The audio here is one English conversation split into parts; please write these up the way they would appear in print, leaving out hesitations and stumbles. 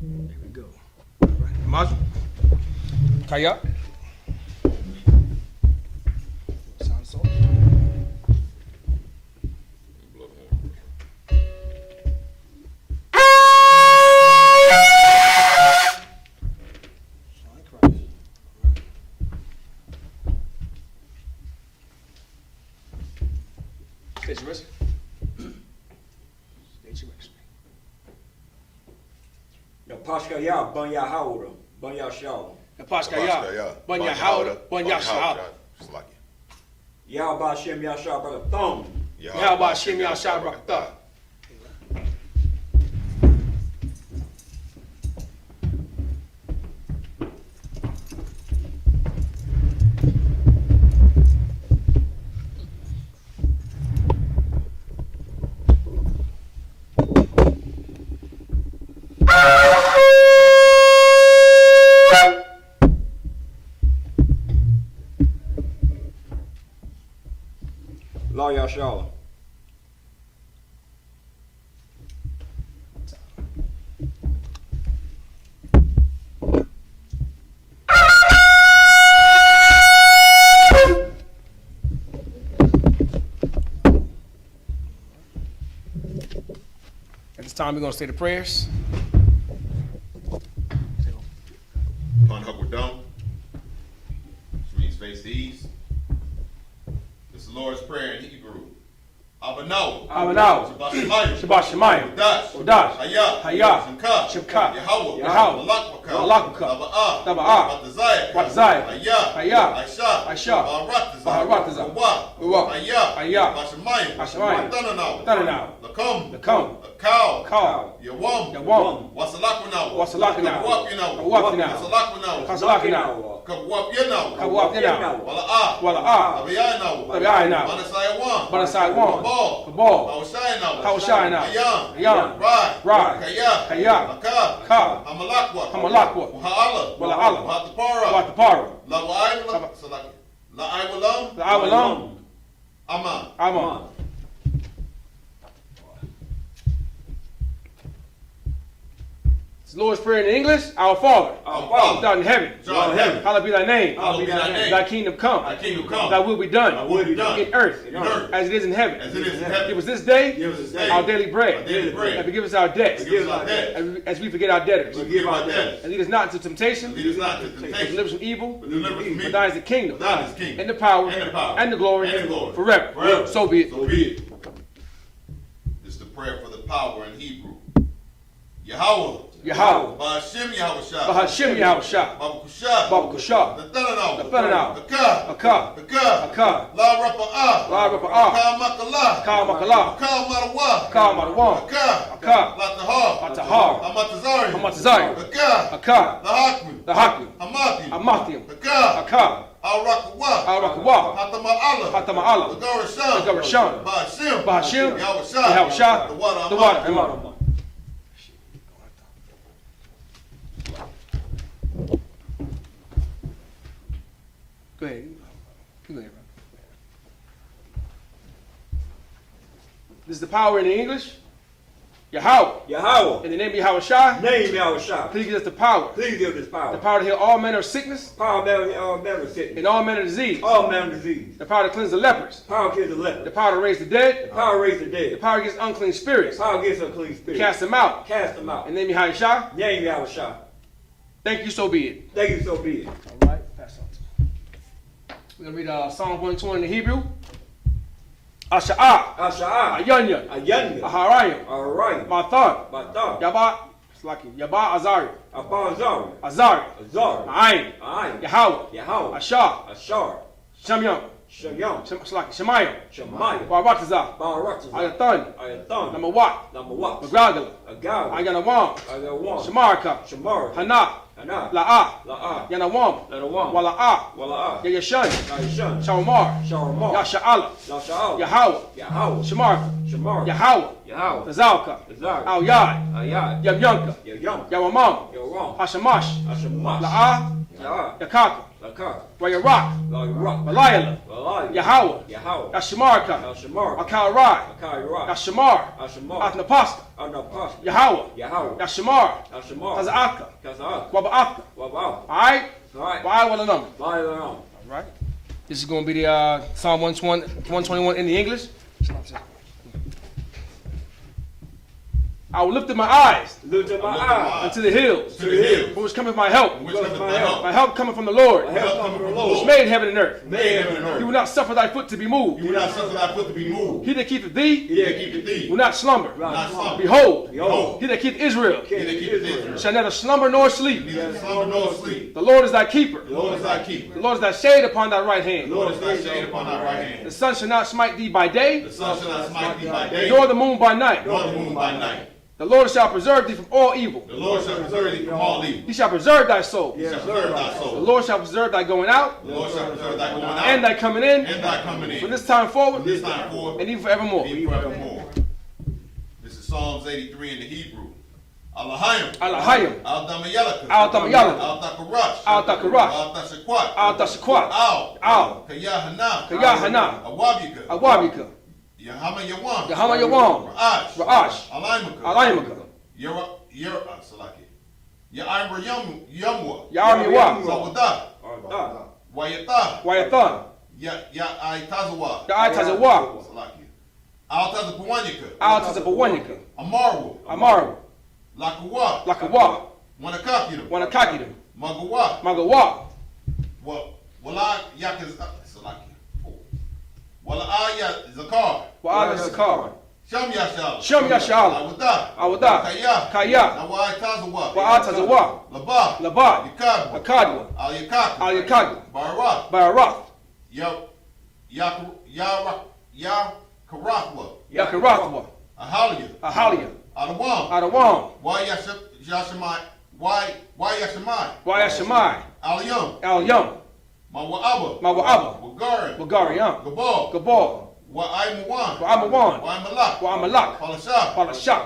There we go. All right. Maju. Kaya. Sound salt. State your rest. State your rest. Yapaska ya, ban ya howda, ban ya shalom. Yapaska ya, ban ya howda, ban ya shalom. Ya ba shem ya sha barathon. Ya ba shem ya sha barathon. La ya shalom. At this time, we're going to say the prayers. Upon Hakwadam, which means face the east. This is the Lord's Prayer in Hebrew. Abanau. Abanau. Shabbat Shemayim. Shabbat Shemayim. Udash. Hayah. Hayah. Shimka. Yahweh. Malakbaka. Taba'ah. Batazayah. Hayah. Aisha. Baharataza. Hayah. Hayah. Bashamayim. Tananau. Lakum. Cow. Yawam. Wasalakwanau. Wasalakwanau. Kabwapyanau. Wala'ah. Abayanau. Banasai Kabal. Hawashayanau. Ayam. Rai. Kaya. Ka. Hamalakwa. Wala'ala. Watapara. La'awalam. Aman. It's the Lord's Prayer in English. Our Father, who art in heaven, hallowed be thy name. Thy kingdom come. Thy will be done in earth as it is in heaven. Give us this day our daily bread. And forgive us our debts as we forget our debtors. And lead us not into temptation, but deliver us from evil. For thine is the kingdom, and the power, and the glory, forever. So be it. This is the prayer for the power in Hebrew. Yahweh. Ba'ashem Yahushua. Ba'ashem Yahushua. Babakusha. Nathanael. Aka. La Rapa'ah. Ka Makala. Ka Marawa. Aka. Latahar. Amatazari. Aka. The Hakmi. Hamathium. Aka. Al-Rakawa. Hatama'ala. The Garashan. Ba'ashem Yahushua. The water. Go ahead. Go ahead, bro. This is the power in the English. Yahweh. In the name of Yahushua. Please give us the power. The power to heal all manner of sickness. And all manner of disease. The power to cleanse the lepers. The power to raise the dead. The power against unclean spirits. Cast them out. In the name of Yahushua. Thank you, so be it. All right. Pass on. We're going to read Psalm 120 in the Hebrew. Asha'ah. Ayanya. Aharayim. Matan. Yaba Azari. Azari. Ayin. Yahweh. Ashar. Shamyam. Shemayim. Baratazah. Ayathan. Namawat. Magragala. Ayanawam. Shamaraka. Hana. La'ah. Yanawam. Wala'ah. Yayashan. Shalmar. Yasha'ala. Yahweh. Shamarka. Yahweh. Tazalka. Al-Yad. Yamyanka. Yawamam. Hashamash. La'ah. Yakaka. Wayarak, Malayala, Yahweh, Yashamarka, Akarai, Yashamar, Athnapasta, Yahweh, Yashamar, Kazaka, Wabaka. Alright? Why will a number? Alright? This is going to be the Psalm 121 in the English. I will lift up my eyes unto the hills, from which cometh my help. My help cometh from the Lord, which made heaven and earth. He will not suffer thy foot to be moved. He that keepeth thee will not slumber. Behold, he that keepeth Israel shall neither slumber nor sleep. The Lord is thy keeper. The Lord is thy shade upon thy right hand. The sun shall not smite thee by day, nor the moon by night. The Lord shall preserve thee from all evil. He shall preserve thy soul. The Lord shall preserve thy going out, and thy coming in, from this time forward, and even forevermore. This is Psalms 83 in the Hebrew. Alahayim, Al-Damayalaka, Al-Takarash, Al-Takarash, Al-Tashakwat, Al-Tashakwat, Al, Kayahanna, Awabika, Yahanna, Ra'ash, Alayimaka, Zawada, Wayatha, Ya'itazawa, Al-Tazapawanika, Amaru, Lakawa, Wanakakidim, Magawa, Wa'ala Zakar, Shem Yashal, Awada, Kaya, Wa'atazawa, Labad, Akadwa, Al-Yakadwa, Barath, Yakarathwa, Ahalia, Adawam, Wayashamai, Al-Yum, Mawa'aba, Wagariam, Gabal, Wa'amawan, Wa'amalak, Palashak,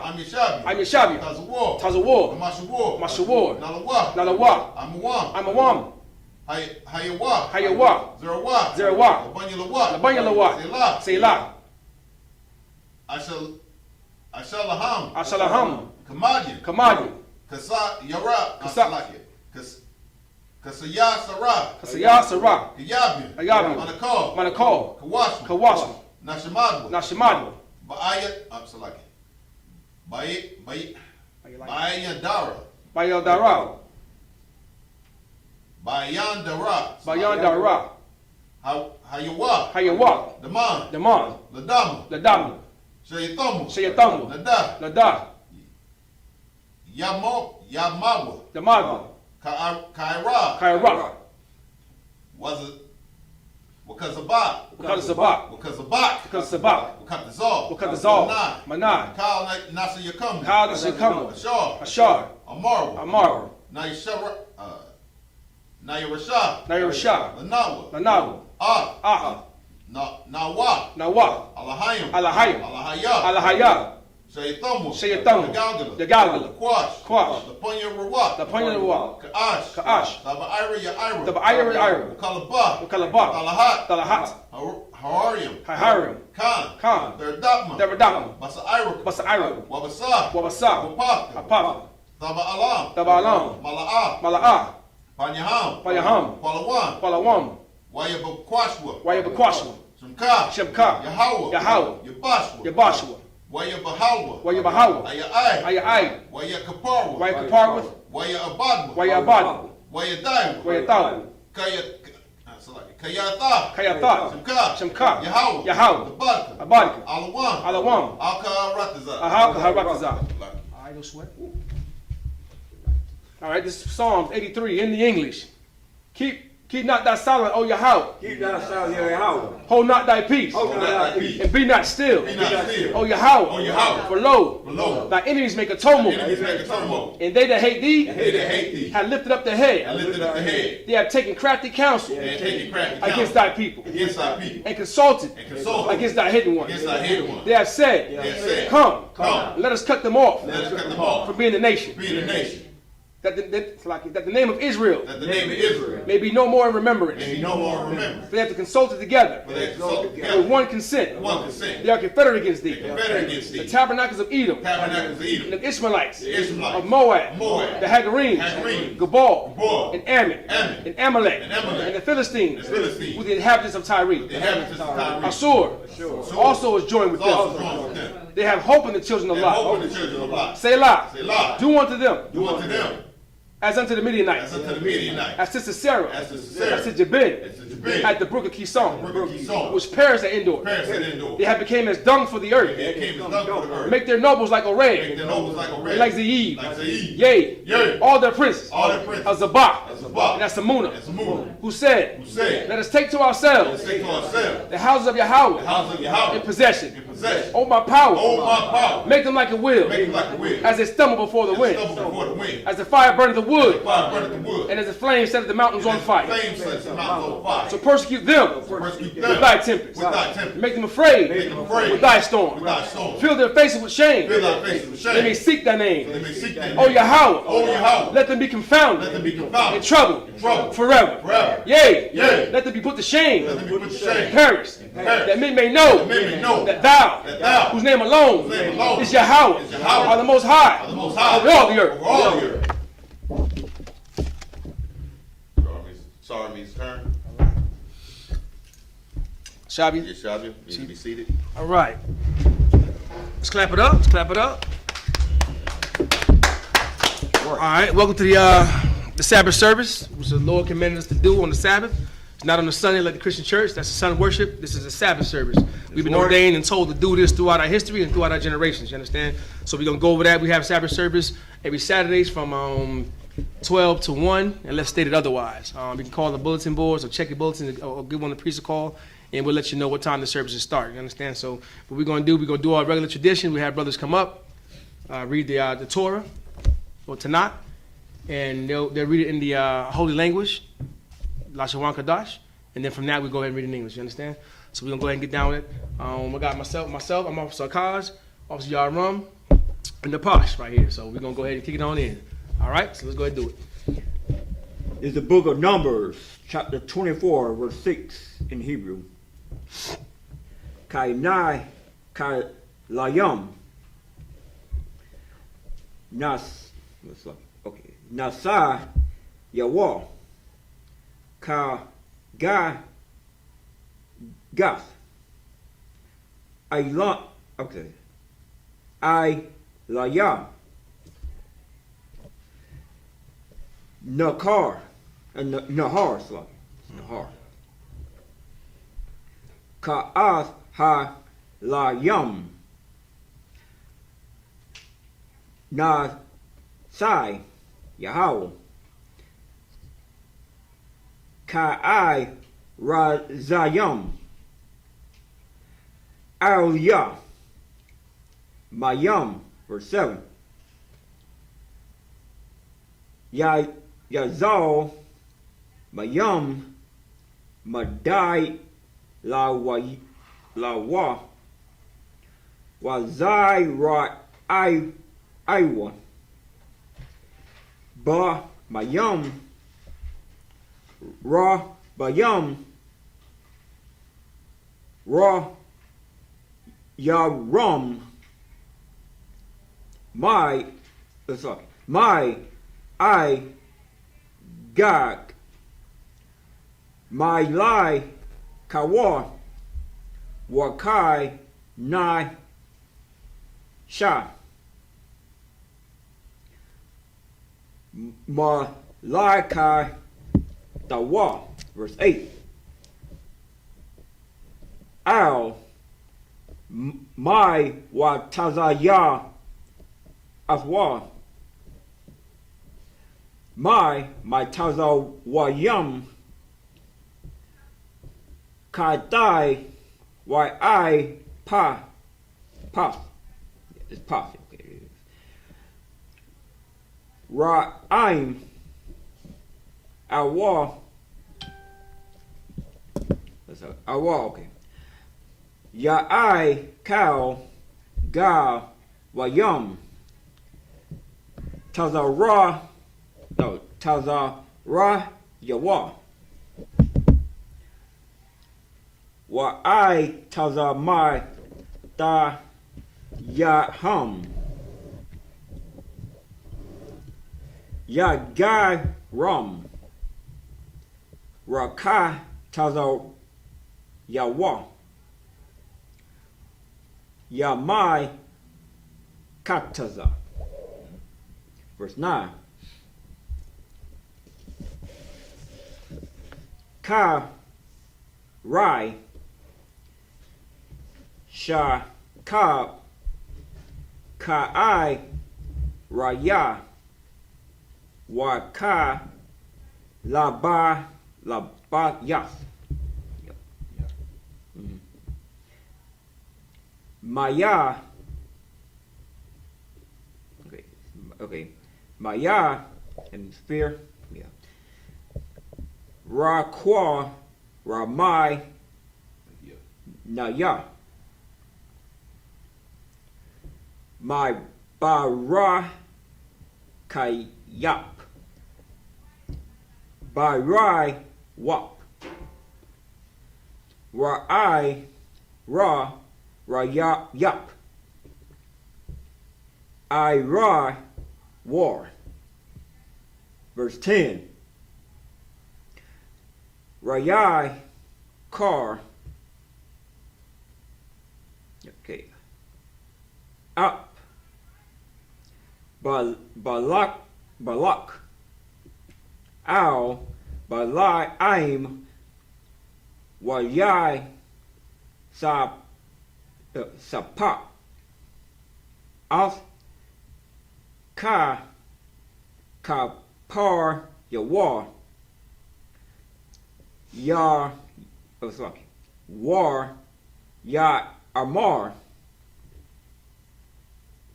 Amyashabia, Tazawar, Mashawar, Nalawa, Amawam, Hayawa, Zerawa, Labanyalawa, Selah, Ashalaham, Kamadi, Kasaya Sarah, Ayabi, Manakal, Kawashi, Nashimadwa, Bayandara, Hayawa, Daman, Ladam, Shayatamu, Lada, Yamawa, Damawa, Kaira, was it Wakazabak, Manai, Kal Nasa Yakum, Ashar, Amar, Nayarasha, Lanawa, Nawa, Alahaya, Shayatamu, the Galgala, Quash, the Punya Ka'ash, the Ira, Kalaba, Talahat, Harium, Khan, Deradama, Basaira, Wabasa, Apapa, Tabalam, Mala'a, Panyaham, Palawam, Wayabakwashwa, Shemka, Yahweh, Yabashwa, Wayabahawa, Ayai, Wayakaparwa, Wayabadwa, Wayadawa, Kayatha, Shemka, Yahweh, Abadka, Alawam, Alka. Alright, no sweat. Alright, this is Psalms 83 in the English. Keep not thy silent, O Yahweh. Hold not thy peace. And be not still. O Yahweh. For lo, thy enemies make a tumult. And they that hate thee have lifted up their head. They have taken crafty counsel against thy people. And consulted against thy hidden ones. They have said, Come, let us cut them off from being a nation. that the name of Israel may be no more in remembrance. For they have to consult it together. With one consent. They are confederate against thee. The tabernacles of Edom. And the Ishmaelites. Of Moab. The Hagarenes. Gebal. And Ammon. And Amalek. And the Philistines. With the inhabitants of Tyre. Assur also is joined with them. They have hope in the children of Lot. Selah. Do unto them. As unto the Midianites. As to Sisera. As to Jabin. At the brook of Kison. Which perished at Endor. They have become as dung for the earth. Make their nobles like Oreb. And like Zeeb. Yea. All their princes. Of Zabak. And Asamuna. Who said, let us take to ourselves the houses of Yahweh in possession. Oh my power. Make them like a wheel. As they stumble before the wind. As the fire burneth the wood. And as the flame setteth the mountains on fire. So persecute them with thy tempest. Make them afraid with thy storm. Fill their faces with shame. They may seek thy name. O Yahweh. Let them be confounded and troubled forever. Yea. Let them be put to shame and perish. That men may know that thou, whose name alone is Yahweh, are the most high over all the earth. Sorry, means turn. Shabi. Yes, Shabi. You can be seated. All right. Let's clap it up. All right. Welcome to the Sabbath service, which the Lord commanded us to do on the Sabbath. It's not on the Sunday like the Christian church. That's the Sun worship. This is a Sabbath service. We've been ordained and told to do this throughout our history and throughout our generations. You understand? So we're going to go over that. We have Sabbath service every Saturdays from 12 to 1, unless stated otherwise. You can call the bulletin boards or check your bulletins or give one of the priests a call, and we'll let you know what time the services start. You understand? So what we're going to do our regular tradition. We have brothers come up, read the Torah or Tanakh, and they'll read it in the holy language, Lashawan Kadash, and then from that we go ahead and read it in English. You understand? So we're going to go ahead and get down with it. I got myself, I'm Officer Kaz, Officer Yarum, and the Posh right here. So we're going to go ahead and kick it on in. All right, so let's go ahead and do it. It's the book of Numbers, chapter 24, verse 6 in Hebrew. Kainai Kailayam Nasa Yawa Ka Ga Gas I Laya Nahar Ka'ath ha layam Nasai Yahweh Ka'ai Razayam Aliyah Mayam, verse 7. Yazal Mayam Madai Lawa Wazai Ra Iwa Ba Mayam Ra Bayam Ra Yaram my I Gag my Lai Kawa Wakai Nai Sha Ma Lai Kai Dawa, verse 8. Al my Watazaya Aswa my Tazawayam Kadai why I pa it's pa okay. Ra'aim Awa that's Awa okay. Ya'ai Cow Ga Wayam Tazara Tazara Yawa. Wa I Tazamai Da Yaham. Yagai Ram. Raka Tazar Yawa. Yamai Kataza. Verse 9. Ka Rai Sha Ka Ka Raya Wa Ka Laba Yas. Maya. Okay. Maya and spear. Yeah. Ra Ramai Naya. My Bara Kayap. Barai Wap. Ra'ai Ra Yap. I Ra War. Verse 10. Rayai Kar. Okay. Up. Balak. Al. Balai Aim. Wayai Sapa. Af. Ka Par Yawa. War Ya Amar.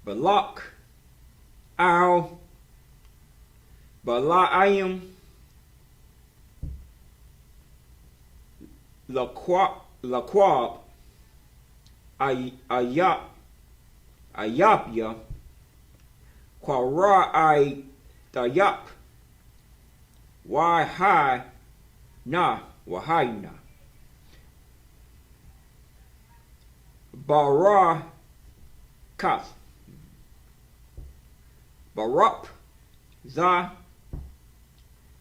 Balak Al Balaayim Laquab Ayapya Quara I Dayap Wahai Na Wahaina Bara Kas Barup Za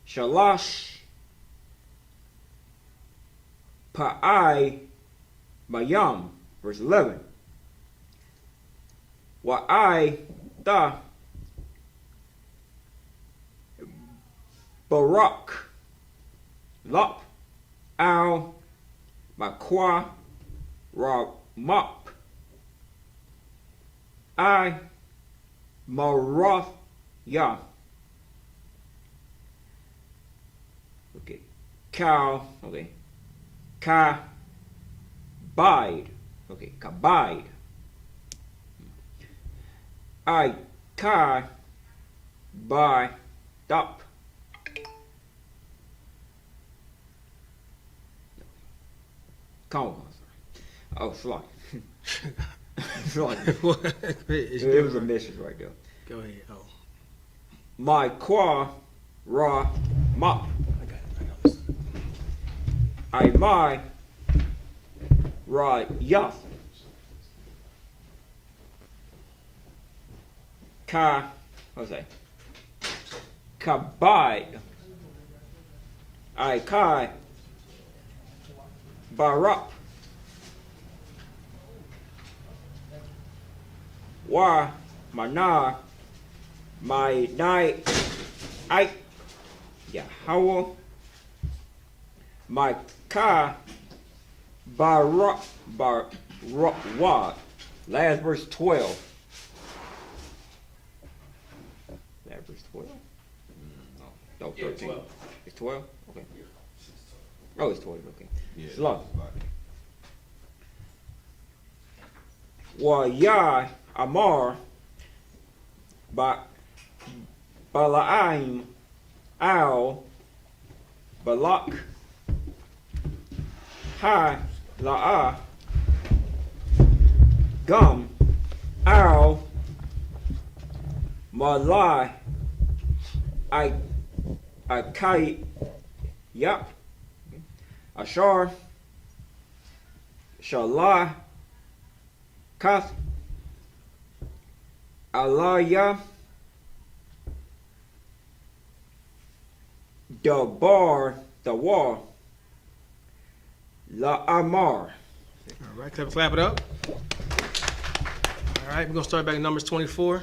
Shalash Pa'ai Mayam. Verse 11. Wa'ai Da Barak Lop Al Makwa Ramop I Maroth Ya. Okay. Cow. Okay. Ka Bide. Okay. Kabide. I Ka By Dop. Oh, slide. Slide. It was a message right there. Go ahead. Oh. My qua ra mop. I my ra yaf. Ka, what's that? Kabide. I kai barup. Wa mana my night I Yahweh my ka barup wa. Last verse 12. Last verse 12. No, 13. It's 12? Okay. Oh, it's 12, okay. Yeah. Slow. Wa ya Amar Balaim Al Balak Ha La'a Gum Al Malai I Yap, Ashar, Shalah, Kath, Alaya, Dabar, Dawar, La Amar. All right, clap it up. All right, we're going to start back in Numbers 24. We're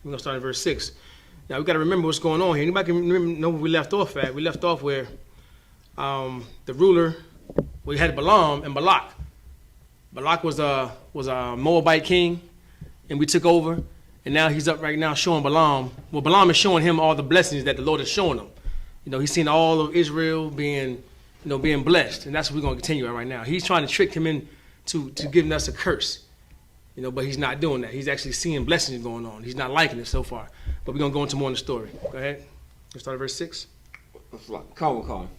going to start in verse 6. Now, we got to remember what's going on here. Anybody can know where we left off at? We left off where the ruler, we had Balaam and Balak. Balak was a Moabite king, and we took over. And now he's up right now showing Balaam. Well, Balaam is showing him all the blessings that the Lord is showing him. You know, he's seen all of Israel being blessed. And that's what we're going to continue at right now. He's trying to trick him into giving us a curse. You know, but he's not doing that. He's actually seeing blessings going on. He's not liking it so far. But we're going to go into more in the story. Go ahead. Let's start at verse 6. Come.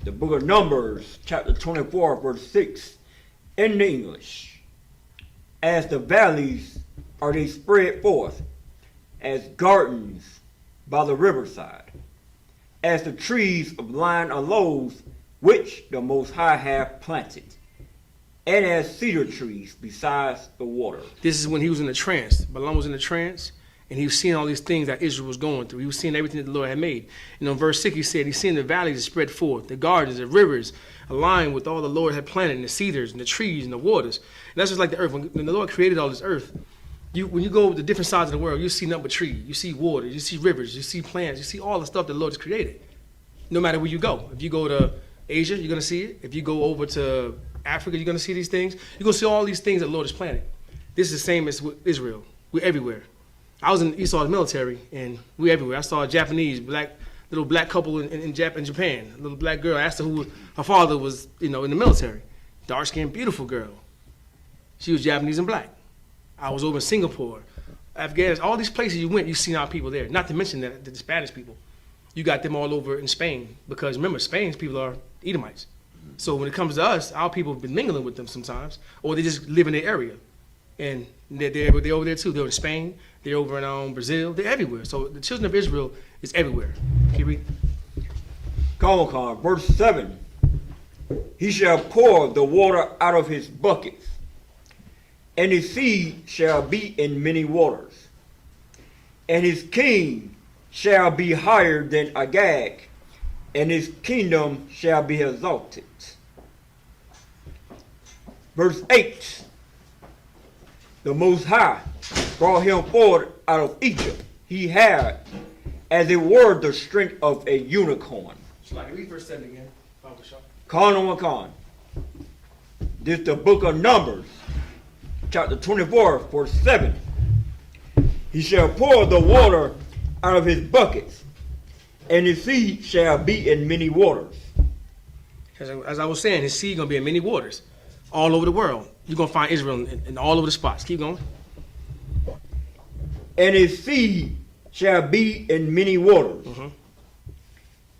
The book of Numbers, chapter 24, verse 6, in the English. As the valleys are they spread forth, as gardens by the riverside, as the trees of line aloes, which the Most High hath planted, and as cedar trees besides the water. This is when he was in a trance. Balaam was in a trance, and he was seeing all these things that Israel was going through. He was seeing everything that the Lord had made. And in verse 6, he said, he's seeing the valleys that spread forth, the gardens, the rivers, aligned with all the Lord had planted, and the cedars, and the trees, and the waters. And that's just like the earth. When the Lord created all this earth, when you go to different sides of the world, you see nothing but trees, you see water, you see rivers, you see plants, you see all the stuff that the Lord has created. No matter where you go. If you go to Asia, you're going to see it. If you go over to Africa, you're going to see these things. You're going to see all these things that the Lord has planted. This is the same as with Israel. We're everywhere. I was in Esau's military, and we're everywhere. I saw a Japanese, little black couple in Japan. A little black girl. I asked her who her father was, in the military. Dark-skinned, beautiful girl. She was Japanese and black. I was over in Singapore, Afghanistan. All these places you went, you seen our people there. Not to mention that the Spanish people. You got them all over in Spain. Because remember, Spain's people are Edomites. So when it comes to us, our people have been mingling with them sometimes, or they just live in their area. And they're over there too. They're in Spain, they're over in Brazil, they're everywhere. So the children of Israel is everywhere. Keep reading. Verse 7. He shall pour the water out of his buckets, and his seed shall be in many waters. And his king shall be higher than Agag, and his kingdom shall be exalted. Verse 8. The Most High brought him forward out of Egypt. He had, as it were, the strength of a unicorn. Read verse 7 again. Con. This is the book of Numbers, chapter 24, verse 7. He shall pour the water out of his buckets, and his seed shall be in many waters. As I was saying, his seed going to be in many waters, all over the world. You're going to find Israel in all over the spots. Keep going. And his seed shall be in many waters. Mm-hmm.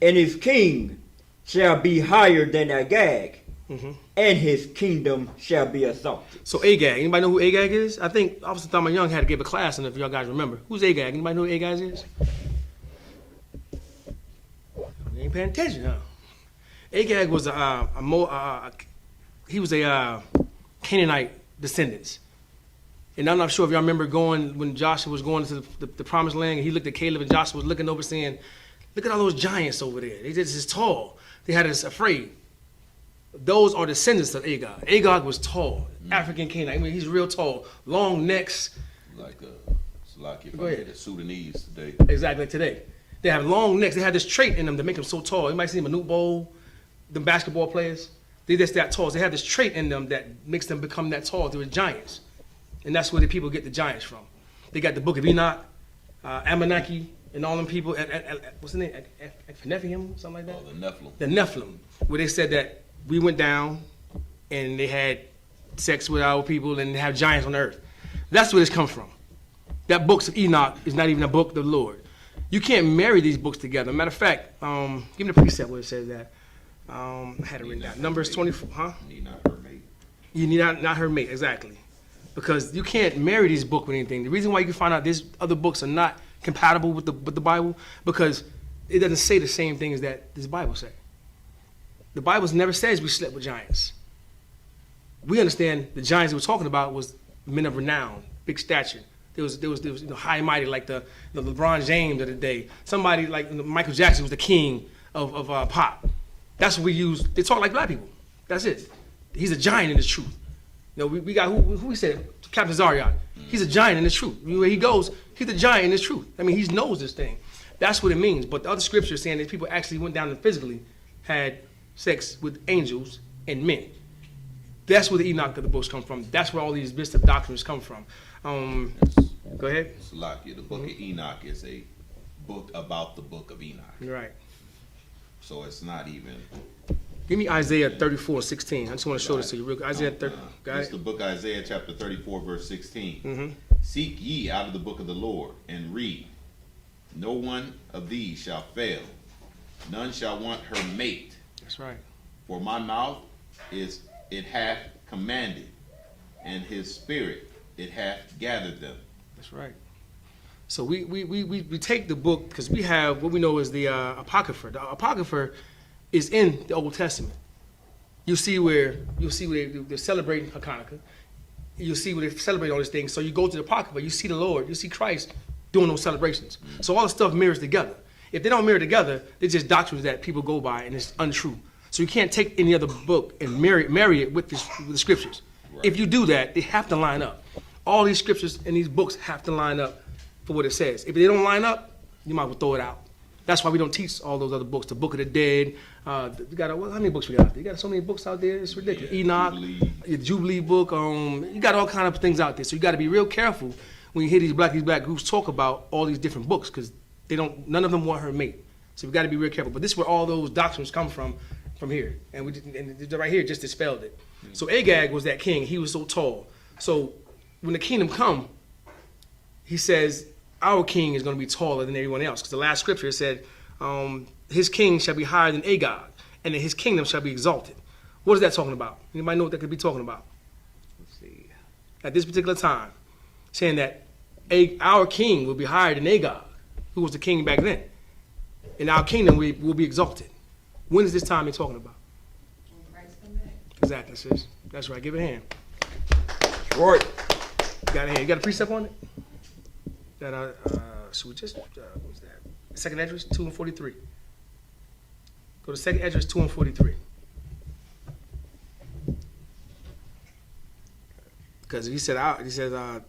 And his king shall be higher than Agag. Mm-hmm. And his kingdom shall be exalted. So Agag, anybody know who Agag is? I think Officer Thurman Young had to give a class on it, if y'all guys remember. Who's Agag? Anybody know who Agag is? You ain't paying attention, huh? Agag was he was a Canaanite descendants. And I'm not sure if y'all remember when Joshua was going to the promised land, and he looked at Caleb, and Joshua was looking over saying, look at all those giants over there. They just as tall. They had us afraid. Those are descendants of Agag. Agag was tall, African Canaanite. I mean, he's real tall, long necks. It's like if I had the Sudanese today. Exactly, today. They have long necks. They have this trait in them to make them so tall. You might see them in Manute Bowl, the basketball players. They're just that tall. So they have this trait in them that makes them become that tall. They're giants. And that's where the people get the giants from. They got the book of Enoch, Ammon-Aki, and all them people. What's the name? Nephilim, something like that? Oh, the Nephilim. The Nephilim, where they said that we went down and they had sex with our people and they have giants on the earth. That's where this comes from. That book of Enoch is not even a book of the Lord. You can't marry these books together. Matter of fact, give me the precept where it says that. I had it written down. Numbers 24, huh? Need not her mate. You need not her mate, exactly. Because you can't marry these books with anything. The reason why you can find out these other books are not compatible with the Bible, because it doesn't say the same thing as that this Bible say. The Bible never says we slept with giants. We understand the giants that we're talking about was men of renown, big stature. There was high and mighty, like the LeBron James of the day. Somebody like Michael Jackson was the king of pop. That's what we use. They talk like black people. That's it. He's a giant in the truth. We got who we said, Captain Zariat. He's a giant in the truth. Where he goes, he's a giant in the truth. I mean, he knows this thing. That's what it means. But the other scripture is saying that people actually went down and physically had sex with angels and men. That's where the Enoch of the books come from. That's where all these bits of doctrines come from. Go ahead. The book of Enoch is a book about the book of Enoch. Right. So it's not even. Give me Isaiah 34:16. I just want to show this to you real quick. Isaiah 30. It's the book of Isaiah chapter 34 verse 16. Mm-hmm. Seek ye out of the book of the Lord and read. No one of these shall fail. None shall want her mate. That's right. For my mouth it hath commanded, and his spirit it hath gathered them. That's right. So we take the book because we have what we know is the Apocrypha. The Apocrypha is in the Old Testament. You'll see where they're celebrating Hanukkah. You'll see where they celebrate all these things. So you go to the Apocrypha, you see the Lord, you see Christ doing those celebrations. So all the stuff mirrors together. If they don't mirror together, they're just doctrines that people go by and it's untrue. So you can't take any other book and marry it with the scriptures. Right. If you do that, they have to line up. All these scriptures and these books have to line up for what it says. If they don't line up, you might as well throw it out. That's why we don't teach all those other books. The Book of the Dead. We got how many books we got out there? You got so many books out there. It's ridiculous. Yeah, Enoch, your Jubilee book. You got all kind of things out there. So you got to be real careful when you hear these black groups talk about all these different books because none of them want her mate. So we got to be real careful. But this is where all those doctrines come from here, and right here just dispelled it. So Agag was that king. He was so tall. So when the kingdom come, he says our king is going to be taller than everyone else. Because the last scripture said, his king shall be higher than Agag, and that his kingdom shall be exalted. What is that talking about? Anybody know what that could be talking about? Let's see. At this particular time, saying that our king will be higher than Agag, who was the king back then. And our kingdom will be exalted. When is this time they're talking about? When Christ come back. Exactly, sis. That's right. Give it a hand. Right. Got a hand. You got a precept on it? That should we just what's that? Second Esdras 2:43. Go to Second Esdras 2:43. Because he said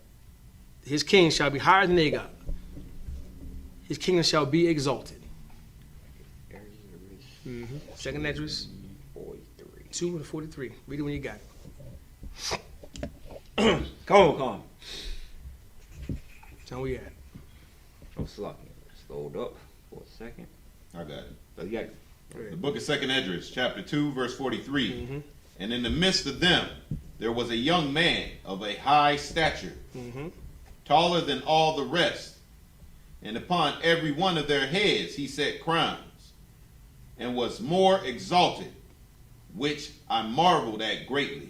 his king shall be higher than Agag. His kingdom shall be exalted. Mm-hmm. Second Esdras 2:43. Read it when you got it. Come on. Tell where we at. I'm slacking. Let's load up for a second. I got it. So you got it. The book of Second Esdras, chapter 2, verse 43. Mm-hmm. And in the midst of them, there was a young man of a high stature, Mm-hmm. taller than all the rest. And upon every one of their heads he set crowns, and was more exalted, which I marveled at greatly.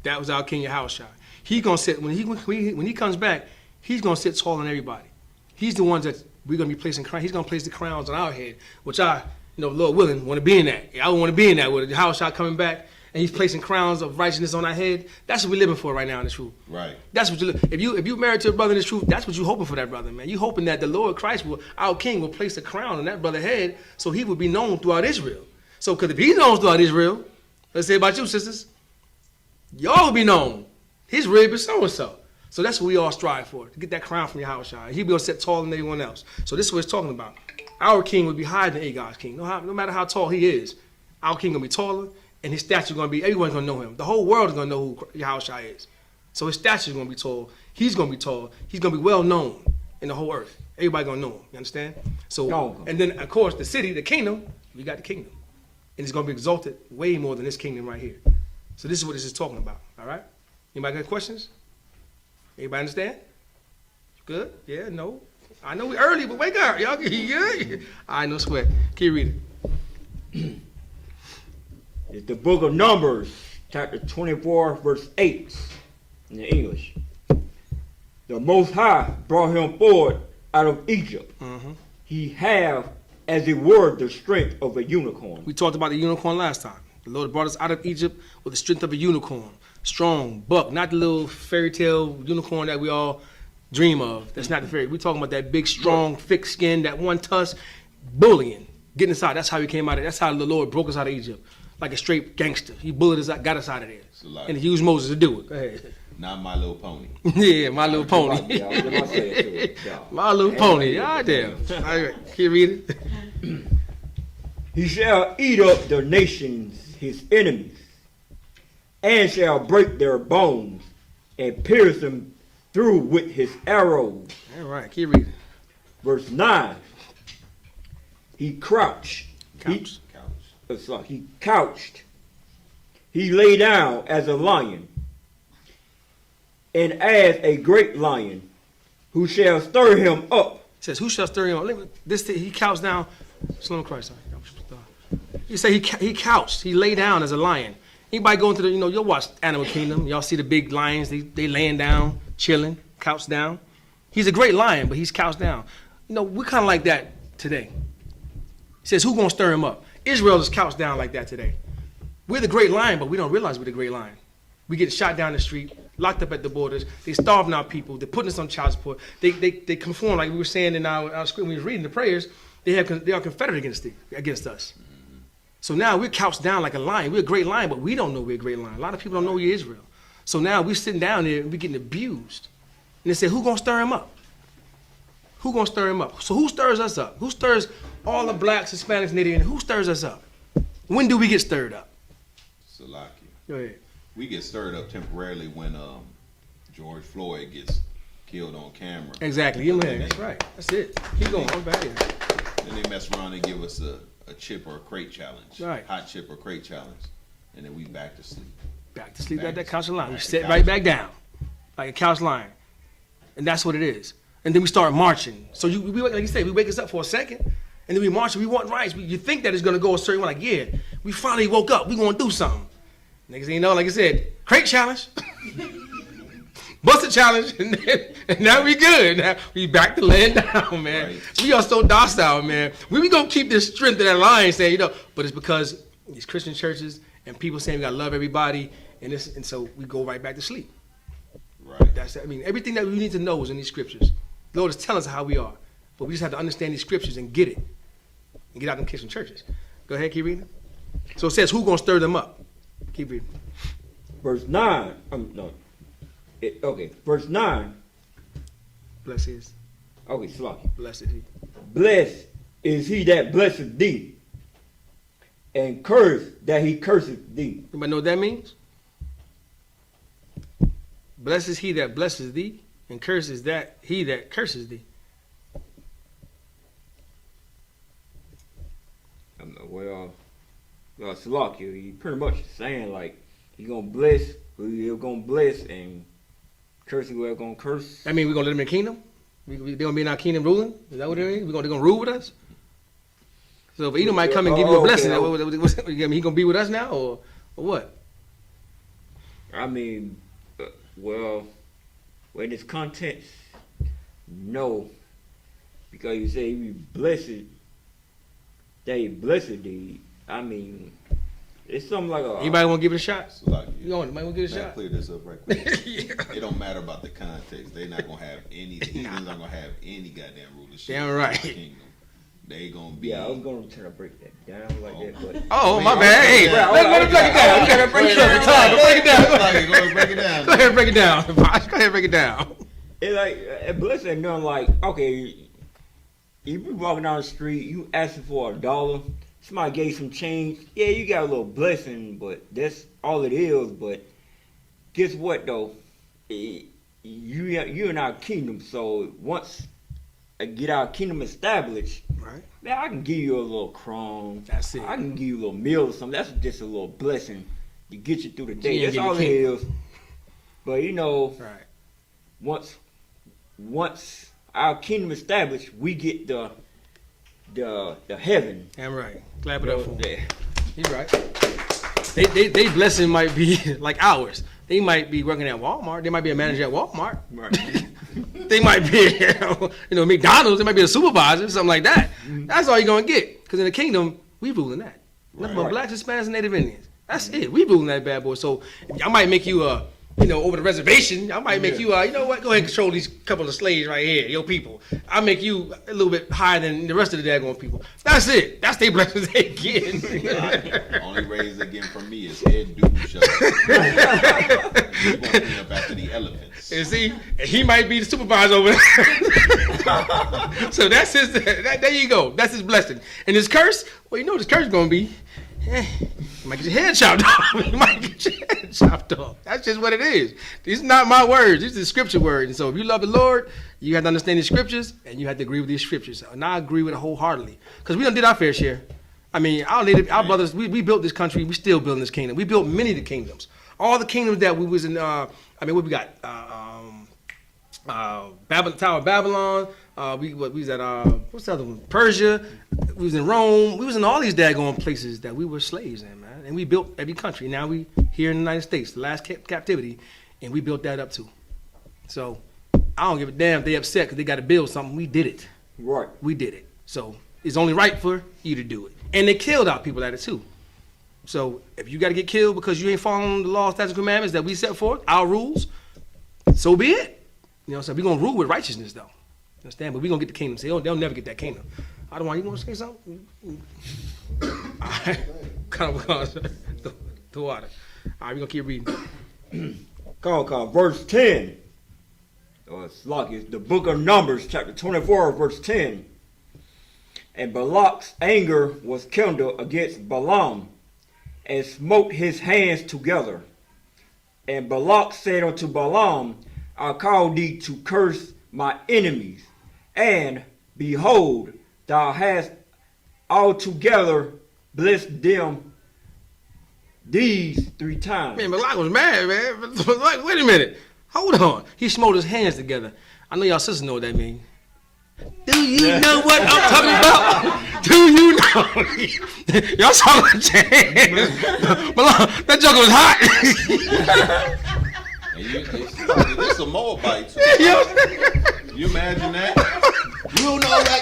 That was our King Yahushua. He gonna sit when he comes back. He's gonna sit taller than everybody. He's the ones that we're gonna be placing crowns. He's gonna place the crowns on our head, which I, Lord willing, want to be in that. I want to be in that with Yahushua coming back, and he's placing crowns of righteousness on our head. That's what we're living for right now in the truth. Right. That's what if you married to a brother in the truth, that's what you're hoping for that brother, man. You hoping that the Lord Christ our King will place a crown on that brother's head, so he will be known throughout Israel. So, because if he's known throughout Israel, let's say about you, sisters, y'all will be known. His rib is so and so. So that's what we all strive for, to get that crown from Yahushua. He'll be able to sit taller than everyone else. So this is what it's talking about. Our king will be higher than Agag's king. No matter how tall he is, our king going to be taller, and his stature going to be, everyone's going to know him. The whole world is going to know who Yahushua is. So his stature is going to be tall. He's going to be tall. He's going to be well known in the whole earth. Everybody going to know him. You understand? So, and then, of course, the city, the kingdom, we got the kingdom. And it's going to be exalted way more than this kingdom right here. So this is what this is talking about. All right? Anybody got questions? Everybody understand? Good? Yeah? No? I know we early, but wake up. Y'all yeah. All right, no sweat. Keep reading. It's the book of Numbers, chapter 24, verse 8 in the English. The Most High brought him forward out of Egypt. Mm-hmm. he have, as it were, the strength of a unicorn. We talked about the unicorn last time. The Lord brought us out of Egypt with the strength of a unicorn. Strong, buck, not the little fairy tale unicorn that we all dream of. That's not the fairy. We're talking about that big, strong, thick skin, that one tusk, bullying, getting us out. That's how we came out of it. That's how the Lord broke us out of Egypt. Like a straight gangster. He bullied us out, got us out of there. And he used Moses to do it. Go ahead. Not My Little Pony. Yeah, My Little Pony. My Little Pony. God damn. All right, can you read it? He shall eat up the nations, his enemies, and shall break their bones and pierce them through with his arrows. All right, can you read it? Verse 9. He crouched. He couched. He lay down as a lion, and as a great lion, who shall stir him up. It says, who shall stir him up? He couched down. Shalom Christ. You say he couched. He lay down as a lion. Anybody go into the, you'll watch Animal Kingdom. Y'all see the big lions. They laying down, chilling, couched down. He's a great lion, but he's couched down. We're kind of like that today. He says, who gonna stir him up? Israel is couched down like that today. We're the great lion, but we don't realize we're the great lion. We get shot down the street, locked up at the borders. They starving our people. They're putting us on child support. They conform, like we were saying in our script when we were reading the prayers. They are confederate against us. So now we're couched down like a lion. We're a great lion, but we don't know we're a great lion. A lot of people don't know we're Israel. So now we're sitting down there and we're getting abused. And they say, who gonna stir him up? Who gonna stir him up? So who stirs us up? Who stirs all the blacks, Hispanics, Indians? Who stirs us up? When do we get stirred up? Salaki. Go ahead. We get stirred up temporarily when George Floyd gets killed on camera. Exactly. That's right. That's it. Keep going. I'm back here. Then they mess around and give us a chip or a crate challenge. Right. Hot chip or crate challenge. And then we back to sleep. Back to sleep at that couch lion. We sit right back down like a couch lion. And that's what it is. And then we start marching. So like you said, we wake us up for a second, and then we march. We want rights. You think that it's going to go a certain way. Like, yeah, we finally woke up. We going to do something. Next thing you know, like I said, crate challenge. Busted challenge. And now we good. Now we back to laying down, man. Right. We are so docile, man. We going to keep this strength of that lion saying, but it's because these Christian churches and people saying we got to love everybody. And so we go right back to sleep. Right. Everything that we need to know is in these scriptures. The Lord is telling us how we are. But we just have to understand these scriptures and get it. And get out of them Christian churches. Go ahead, keep reading. So it says, who's going to stir them up? Keep reading. Verse 9. Verse 9. Blessed is. Okay, Slocky. Blessed is he. Blessed is he that blesseth thee, and cursed that he curseth thee. Anybody know what that means? Blessed is he that blesses thee, and curses that he that curses thee. Well, Slocky, he pretty much saying like he gonna bless who he's gonna bless and curse who he's gonna curse. I mean, we're gonna let them in the kingdom. They gonna be in our kingdom ruling. Is that what it means? They're gonna rule with us. So if Edom might come and give you a blessing, he gonna be with us now, or what? I mean, well, in this context, no, because you say he blessed, that he blessed thee. I mean, it's something like a. Anybody want to give it a shot? You want to give it a shot? Clear this up right quick. Yeah. It don't matter about the context. They're not gonna have any. He's not gonna have any goddamn rulership. Damn right. Kingdom. They gonna be. Yeah, I was gonna try to break that down like that, but. Oh, my bad. Hey, let him break it down. We gotta break it down. Break it down. Go ahead, break it down. Go ahead and break it down. Go ahead and break it down. It's like a blessing done like, okay, you be walking down the street, you asking for $1, somebody gave some change, yeah, you got a little blessing, but that's all it is. But guess what though? You're in our kingdom, so once I get our kingdom established, right? Man, I can give you a little crumb. That's it. I can give you a little meal or something. That's just a little blessing to get you through the day. That's all it kingdom. is. But right. Once our kingdom established, we get the heaven. Damn right. Clap it up for him. Yeah. He's right. They blessing might be like ours. They might be working at Walmart. They might be a manager at Walmart. Right. They might be, McDonald's. They might be a supervisor, something like that. That's all you're gonna get. Because in the kingdom, we ruling that. Nothing but blacks, Hispanics, and Native Indians. That's it. We ruling that bad boy. So I might make you over the reservation. I might make you you know what? Go ahead and control these couple of slaves right here, your people. I'll make you a little bit higher than the rest of the daggone people. That's it. That's their blessings they get. Only raise again from me is head dude shut up. You gonna clean up after the elephants. And see, he might be the supervisor over there. So that's his. There you go. That's his blessing. And his curse. Well, you know what his curse is gonna be. You might get your head chopped off. You might get your head chopped off. That's just what it is. These are not my words. These are the scripture words. And so if you love the Lord, you have to understand the scriptures, and you have to agree with these scriptures. And I agree with it wholeheartedly. Because we done did our fair share. I mean, our brothers, we built this country. We still building this kingdom. We built many of the kingdoms. All the kingdoms that we was in, what we got? Tower of Babylon. We was at what's the other one? Persia. We was in Rome. We was in all these daggone places that we were slaves in, man. And we built every country. Now we here in the United States, the last captivity, and we built that up too. So I don't give a damn if they upset because they got to build something. We did it. Right. We did it. So it's only right for you to do it. And they killed our people at it too. So if you got to get killed because you ain't following the law, statutes, and commandments that we set forth, our rules, so be it. So we're gonna rule with righteousness though. Understand? But we're gonna get the kingdom. Say, they'll never get that kingdom. I don't want you want to say something? Come on, the water. All right, we're gonna keep reading. Come on. Verse 10. It's the book of Numbers, chapter 24, verse 10. And Balak's anger was kindled against Balaam, and smote his hands together. And Balak said unto Balaam, I call thee to curse my enemies, and behold, thou hast altogether blessed them these 3 times. Man, Balak was mad, man. Like, wait a minute. Hold on. He smote his hands together. I know y'all sisters know what that means. Do you know what I'm talking about? Do you know? Y'all saw my hands. Balak, that joker was hot. This a Moabite too. You imagine that? You don't know that.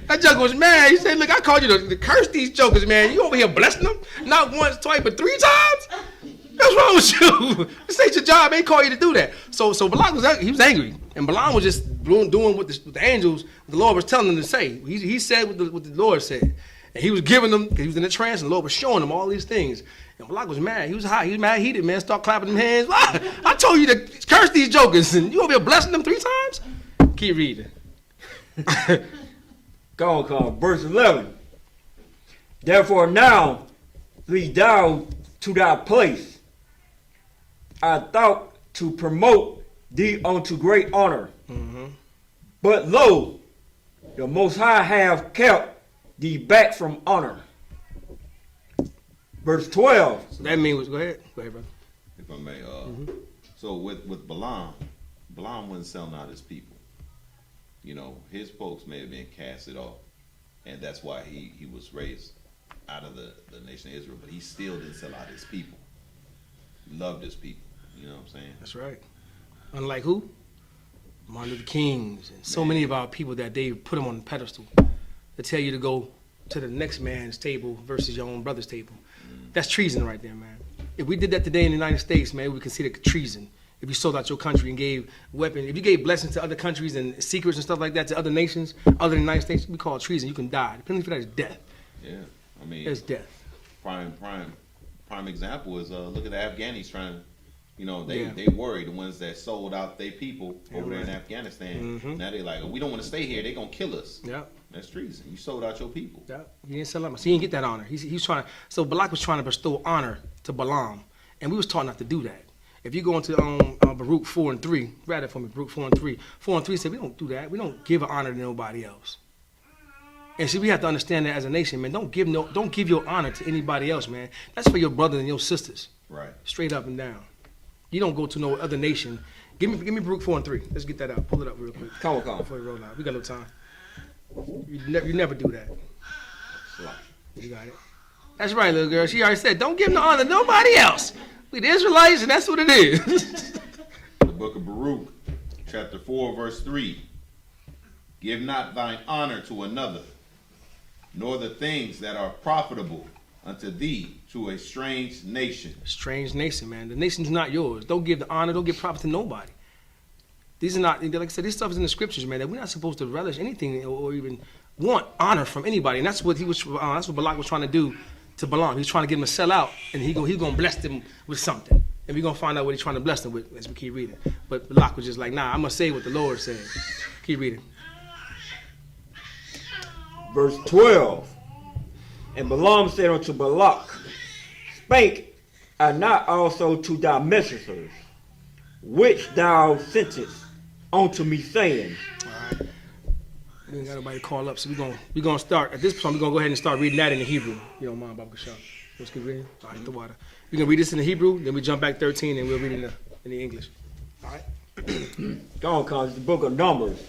That joker was mad. He said, look, I called you to curse these jokers, man. You over here blessing them? Not once, twice, but 3 times? What's wrong with you? This ain't your job. They ain't call you to do that. So Balak was angry. And Balaam was just doing what the angels, the Lord was telling him to say. He said what the Lord said. And he was giving them, because he was in a trance, and the Lord was showing him all these things. And Balak was mad. He was hot. He was mad heated, man. Start clapping them hands. I told you to curse these jokers, and you over here blessing them 3 times? Keep reading. Come on. Verse 11. Therefore now flee thou to thy place. I thought to promote thee unto great honor. Mm-hmm. But lo, the Most High have kept thee back from honor. Verse 12. So that means, go ahead, brother. If I may, so with Balaam wasn't selling out his people. His folks may have been casted off, and that's why he was raised out of the nation of Israel, but he still didn't sell out his people. He loved his people. You know what I'm saying? That's right. Unlike who? Martin Luther Kings and so many of our people that they put them on the pedestal to tell you to go to the next man's table versus your own brother's table. That's treason right there, man. If we did that today in the United States, man, we would consider it treason. If you sold out your country and gave weapons, if you gave blessings to other countries and secrets and stuff like that to other nations other than the United States, we call it treason. You can die. The penalty for that is death. Yeah, I mean, it's death. Prime example is look at the Afghanis trying. They worry, the ones that sold out their people over there in Afghanistan. Mm-hmm. Now they're like, we don't want to stay here. They're gonna kill us. Yeah, that's treason. You sold out your people. Yeah, he didn't sell out. So he didn't get that honor. He's trying. So Balak was trying to bestow honor to Balaam, and we was taught not to do that. If you go into Baruch 4:3, read that for me. Baruch 4:3. 4:3 said we don't do that. We don't give honor to nobody else. And see, we have to understand that as a nation, man. Don't give your honor to anybody else, man. That's for your brothers and your sisters. Right. Straight up and down. You don't go to no other nation. Give me Baruch 4:3. Let's get that out. Pull it up real quick. Come. Before we roll out. We got a little time. You never do that. You got it. That's right, little girl. She already said, don't give no honor to nobody else. We the Israelites, and that's what it is. The book of Baruch, chapter 4, verse 3. Give not thine honor to another, nor the things that are profitable unto thee to a strange nation. Strange nation, man. The nation's not yours. Don't give the honor, don't give profit to nobody. These are not, like I said, this stuff is in the scriptures, man, that we're not supposed to relish anything or even want honor from anybody. And that's what that's what Balak was trying to do to Balaam. He's trying to get him to sell out, and he's going to bless them with something. And we're going to find out what he's trying to bless them with as we keep reading. But Balak was just like, nah, I'm going to say what the Lord said. Keep reading. Verse 12. And Balaam said unto Balak, Spake I not also to thy messengers, which thou sentest unto me, saying. All right. We ain't got nobody to call up, so we're gonna start at this point. We're gonna go ahead and start reading that in the Hebrew. You don't mind, Baba Kashab? Let's keep reading. All right, the water. We're gonna read this in the Hebrew, then we jump back 13, and we'll read it in the English. All right. Go on, cause the book of Numbers,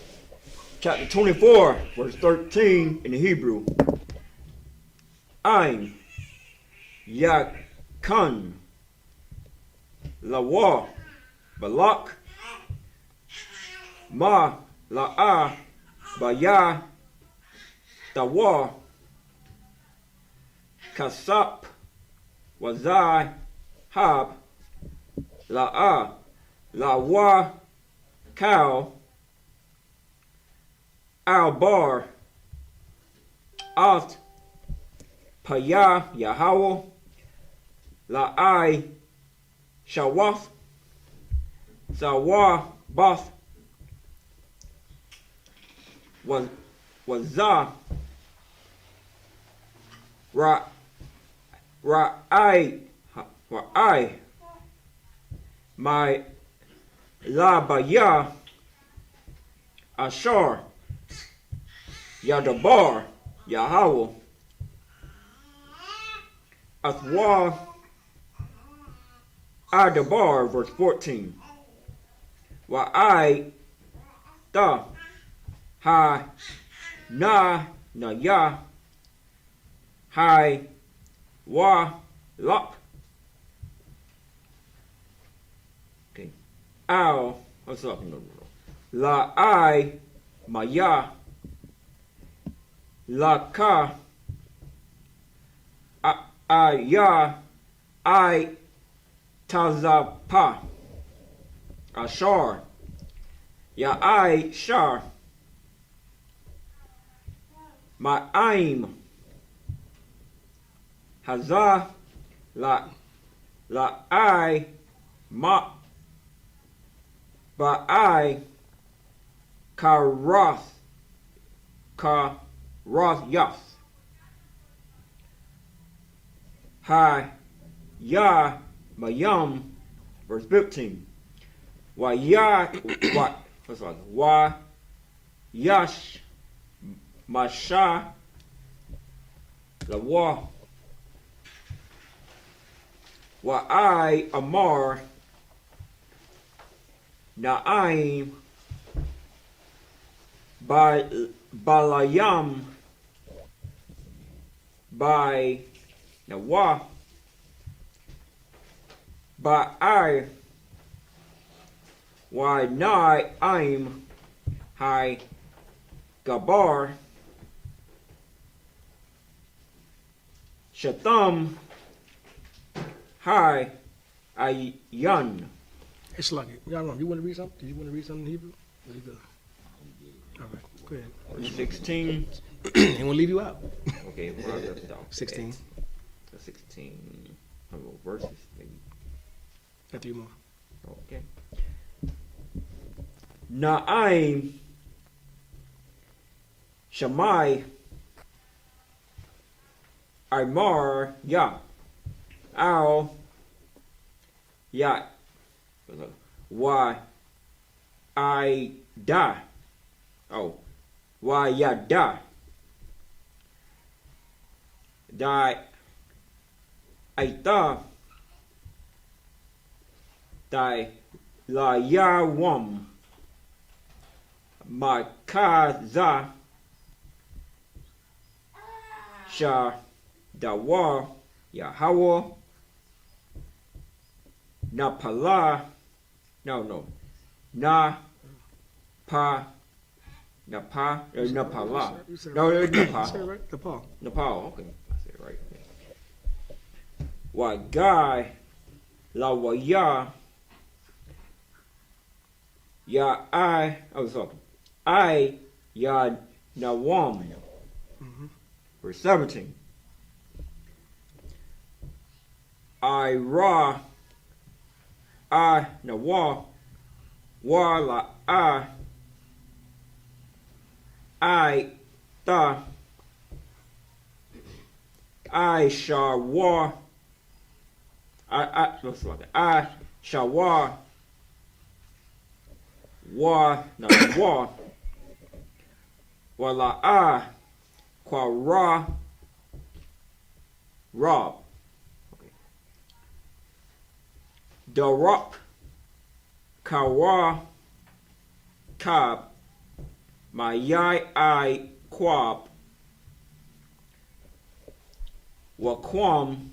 chapter 24, verse 13 in the Hebrew. I'm Yakan Lawa Balak Ma La'a Baya Tawa Kasap Wazai Hab La'a Lawa Cow Al-Bar Alt Paya Yahweh La'ai Shawaf Sawa Bath Wazah Ra'ai My Labaya Ashar Yadabar Yahweh Athwa Adabar, verse 14. Wa'ai ta ha na ya hai wa lak. Okay. Ow. What's up? No. La I maya la ka ya I tazapa ashar ya I shar my aim hazah la I ma ba I karath yas hi ya mayam, verse 15. Wa yash masha lawa wa I amar na'im by balayam by nawa by I why nigh I'm high gabar shatam high ayan. It's like it. Yahanna, you want to read something? Did you want to read something in Hebrew? There you go. All right, go ahead. 16. And we'll leave you out. Okay, well, let's start. 16. 16. Verses, maybe. Got 3 more. Okay. Na'im Shammai Imar Ya Al Ya Why I die. Oh, why ya die? Die Aita Die La Yawam Makaza Sha Dawa Yahweh Napala No na pa Nepal. Nepal. No, it's Nepal. Say it right? Nepal. Nepal. Okay, I said it right. Wa guy la wa ya I was talking. I ya nawam. Verse 17. I ra I nawa wa la I ta I shall war I shall war wala kwa rob. Okay. The rock kawa kab my yai I quab waquam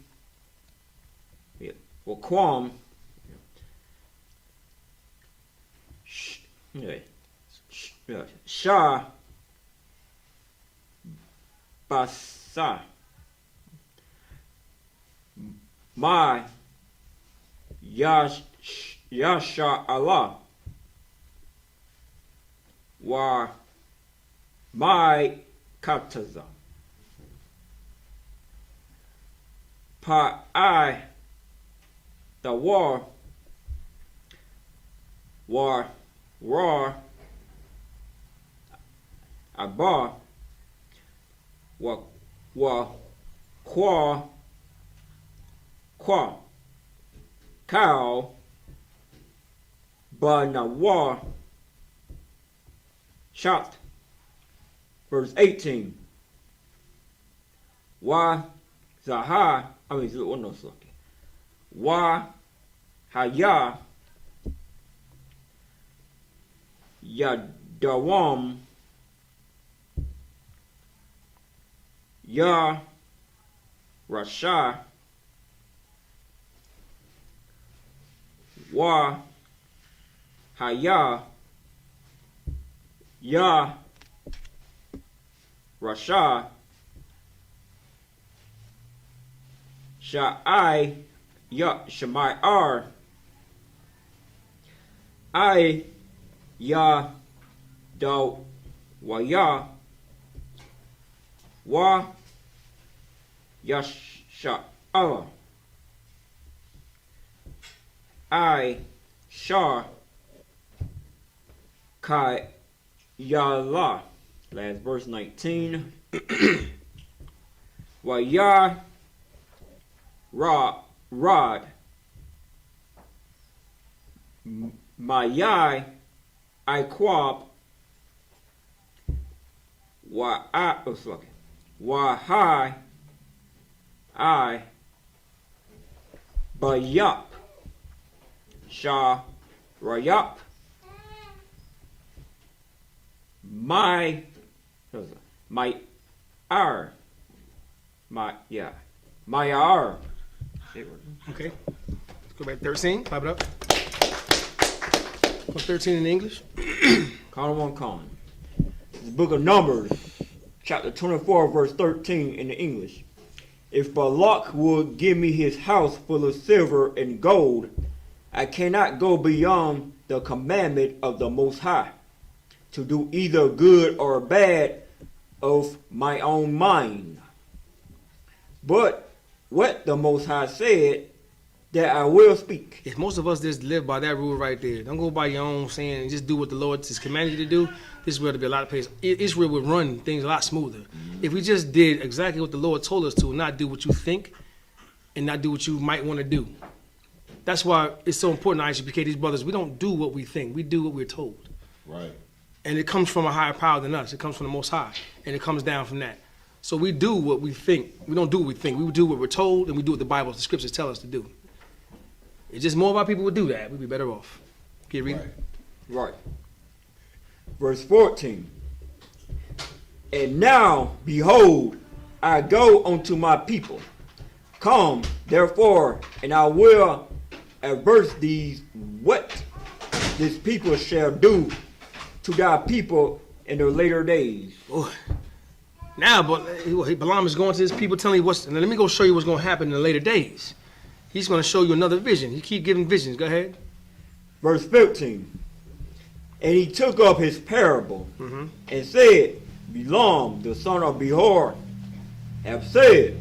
Sha Basa my Yasha Allah wa my Kataza Pa I the war roar Abba wa qua cow ba na war shot. Verse 18. Wa zaha wa haya ya dawam ya rasha wa haya ya rasha sha'ai ya shemai I ya da wa ya wa yasha I shar kai yala. Last verse 19. Wa ya rod my yai I quab wa hi I bayap sha rayap my r Okay. Let's go back to 13. Clap it up. What's 13 in English? Con. The book of Numbers, chapter 24, verse 13 in the English. If Balak would give me his house full of silver and gold, I cannot go beyond the commandment of the Most High, to do either good or bad of my own mind. But what the Most High said, that I will speak. If most of us just live by that rule right there, don't go by your own saying and just do what the Lord has commanded you to do, this world would be a lot of place. Israel would run things a lot smoother. If we just did exactly what the Lord told us to, and not do what you think and not do what you might want to do. That's why it's so important, I.S.U.P.K, these brothers, we don't do what we think. We do what we're told. Right. And it comes from a higher power than us. It comes from the Most High. And it comes down from that. So we do what we think. We don't do what we think. We do what we're told, and we do what the Bible, the scriptures tell us to do. It's just more of our people would do that. We'd be better off. Can you read it? Right. Verse 14. And now, behold, I go unto my people. Come, therefore, and I will averse these this people shall do to thy people in the later days. Boy. Now, but Balaam is going to his people telling you what's, and let me go show you what's going to happen in the later days. He's going to show you another vision. He keep giving visions. Go ahead. Verse 15. And he took up his parable and said, Balaam, the son of Behor, have said,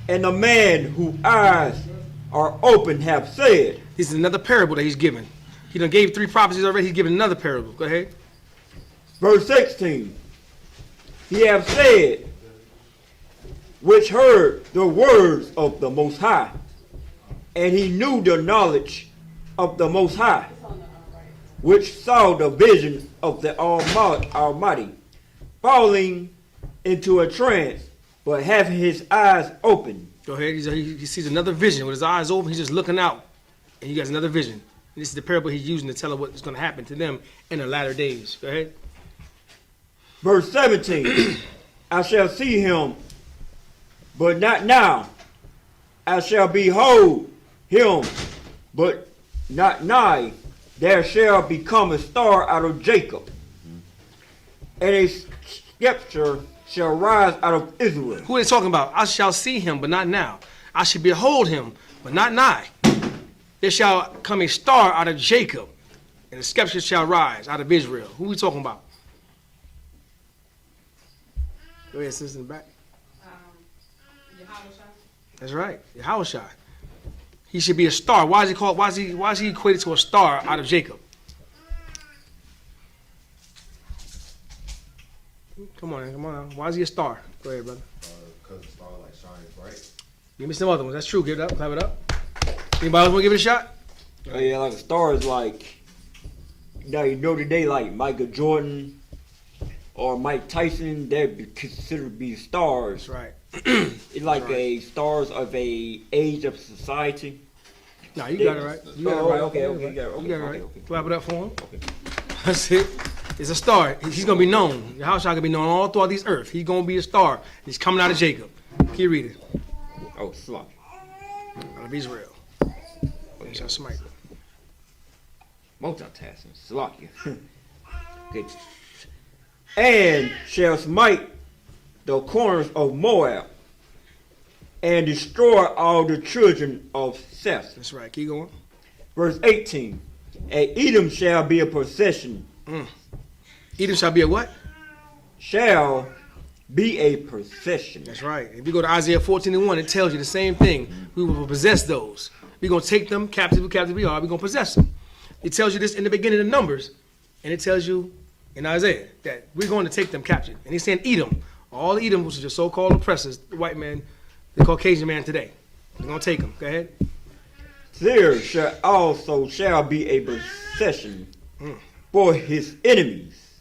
and the man whose eyes are open have said. This is another parable that he's given. He done gave 3 prophecies already. He's giving another parable. Go ahead. Verse 16. He have said, which heard the words of the Most High, and he knew the knowledge of the Most High, which saw the vision of the Almighty, falling into a trance, but having his eyes open. Go ahead. He sees another vision with his eyes open. He's just looking out, and he gets another vision. And this is the parable he's using to tell them what's going to happen to them in the latter days. Go ahead. Verse 17. I shall see him, but not now. I shall behold him, but not nigh. There shall become a star out of Jacob, and a scepter shall rise out of Israel. Who are they talking about? I shall see him, but not now. I shall behold him, but not nigh. There shall come a star out of Jacob, and a scepter shall rise out of Israel. Who are we talking about? Go ahead, sister in the back. Yahanna. That's right, Yahushua. He should be a star. Why is he called? Why is he equated to a star out of Jacob? Come on. Why is he a star? Go ahead, brother. Because the starlight shines bright. Give me some other ones. That's true. Give it up. Clap it up. Anybody else want to give it a shot? Oh yeah, like a star is like, you know today, like Michael Jordan or Mike Tyson, they're considered to be stars. That's right. It's like a stars of a age of society. No, you got it right. You got it right. Okay, You got it right. okay. Clap it up for him. Okay. That's it. It's a star. He's going to be known. Yahushua going to be known all throughout this earth. He's going to be a star. He's coming out of Jacob. Keep reading. Oh, sloppy. Out of Israel. He shall smite. Multitasking, sloppy. Okay. And shall smite the corners of Moab, and destroy all the children of Seth. That's right. Keep going. Verse 18. And Edom shall be a possession. Edom shall be a what? Shall be a possession. That's right. If you go to Isaiah 14:1, it tells you the same thing. We will possess those. We're going to take them captive we are. We're going to possess them. It tells you this in the beginning of Numbers, and it tells you in Isaiah that we're going to take them captive. And he's saying Edom. All the Edom, which is the so-called oppressors, the white man, the Caucasian man today. We're going to take them. Go ahead. There shall be a possession for his enemies.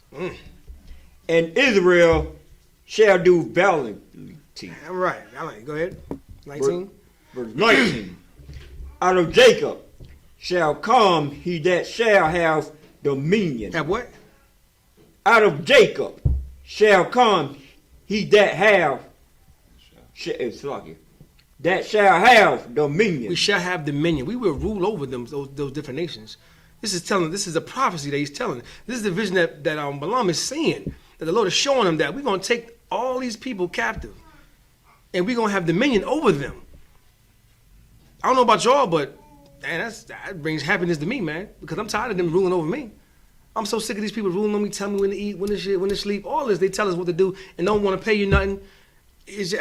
And Israel shall do valiantly. All right. I like it. Go ahead. 19. Verse 19. Out of Jacob shall come he that shall have dominion. Have what? Out of Jacob shall come he that have that shall have dominion. We shall have dominion. We will rule over them, those different nations. This is a prophecy that he's telling. This is the vision that Balaam is seeing. That the Lord is showing him that we're going to take all these people captive. And we're going to have dominion over them. I don't know about y'all, but man, that brings happiness to me, man. Because I'm tired of them ruling over me. I'm so sick of these people ruling on me, telling me when to eat, when to shit, when to sleep. All this, they tell us what to do and don't want to pay you nothing.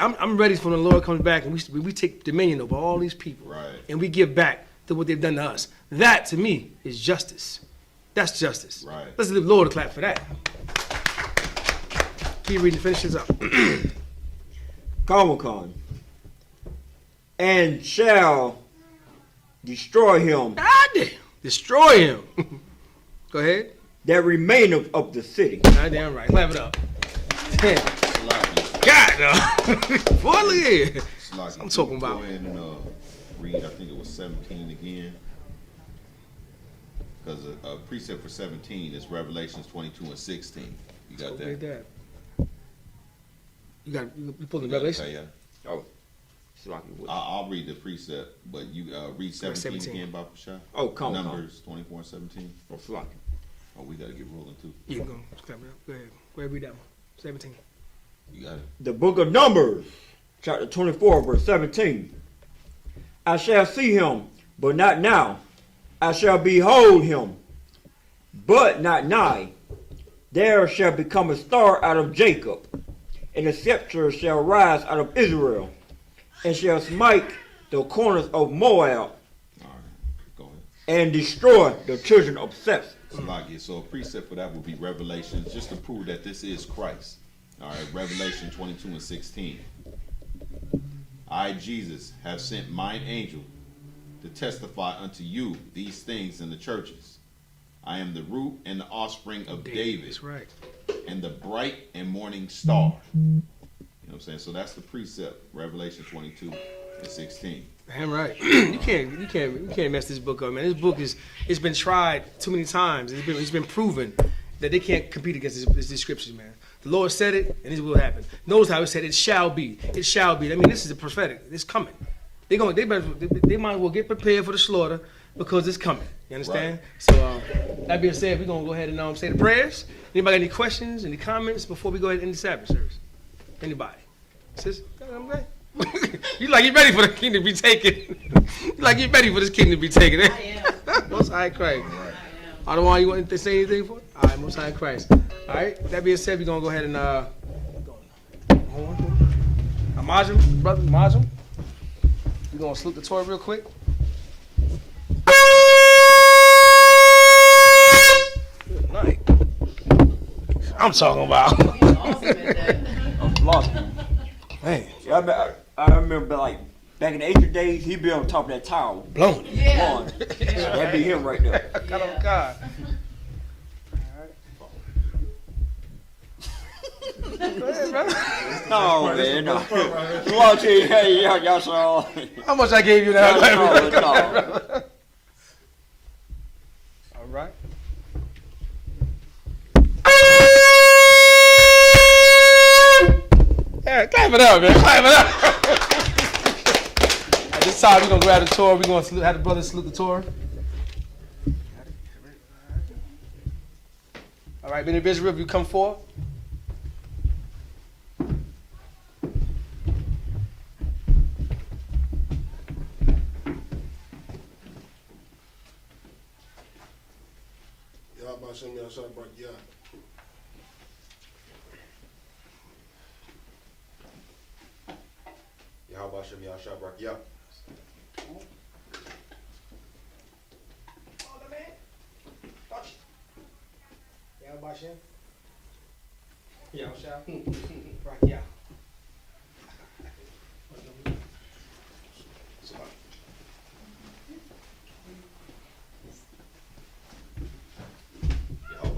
I'm ready for when the Lord comes back and we take dominion over all these people. Right. And we give back to what they've done to us. That, to me, is justice. That's justice. Right. Let's give the Lord a clap for that. Keep reading, finish this up. Comic-Con. And shall destroy him. God damn. Destroy him. Go ahead. That remaineth of the city. God damn right. Clap it up. Damn. God, no. Boy, look here. I'm talking about. Go ahead and read, I think it was 17 again. Because a precept for 17 is Revelations 22 and 16. You got that? You pulled the Revelation? Yeah. Oh, I'll read the precept, but you read 17 again, Baba Shah. Oh, come on. Numbers 24 and 17. Oh, Slaki. Oh, we got to get rolling too. You can go. Go ahead. Go ahead, read that one. 17. You got it. The book of Numbers, chapter 24, verse 17. I shall see him, but not now. I shall behold him, but not nigh. There shall become a star out of Jacob, and a scepter shall rise out of Israel, and shall smite the corners of Moab. All right, go ahead. And destroy the children of Seth. So a precept for that would be Revelation, just to prove that this is Christ. All right, Revelation 22 and 16. I, Jesus, have sent mine angel to testify unto you these things in the churches. I am the root and the offspring of David. That's right. And the bright and morning star. You know what I'm saying? So that's the precept, Revelation 22 and 16. Damn right. you can't mess this book up, man. This book it's been tried too many times. It's been proven that they can't compete against these scriptures, man. The Lord said it, and this will happen. Knows how He said it shall be. It shall be. I mean, this is the prophetic. It's coming. They might as well get prepared for the slaughter because it's coming. You understand? Right. So that being said, we're gonna go ahead and say the prayers. Anybody got any questions, any comments before we go ahead and end the Sabbath service? Anybody? Sis, I'm ready. You like you ready for the kingdom to be taken? You like you ready for this kingdom to be taken? Eh? I am. Most High Christ. I am. I don't want you want to say anything for it? All right, Most High Christ. All right. That being said, we're gonna go ahead and hold on. Amajim, brother, Amajim. We're gonna salute the Torah real quick. Good night. I'm talking about. He's awesome at that. I'm lost. Man, Yeah, I remember like back in the ancient days, he'd be on top of that tower. blowing it. Yeah. Blowing. That'd be him right there. God, oh God. Go ahead, brother. No, man, no. Well, hey, y'all saw. How much I gave you now? No. All right. Yeah, clap it up, man. Clap it up. At this time, we're going to grab the Torah. We're going to have the brothers salute the Torah. All right, Ben Israel, if you come forward.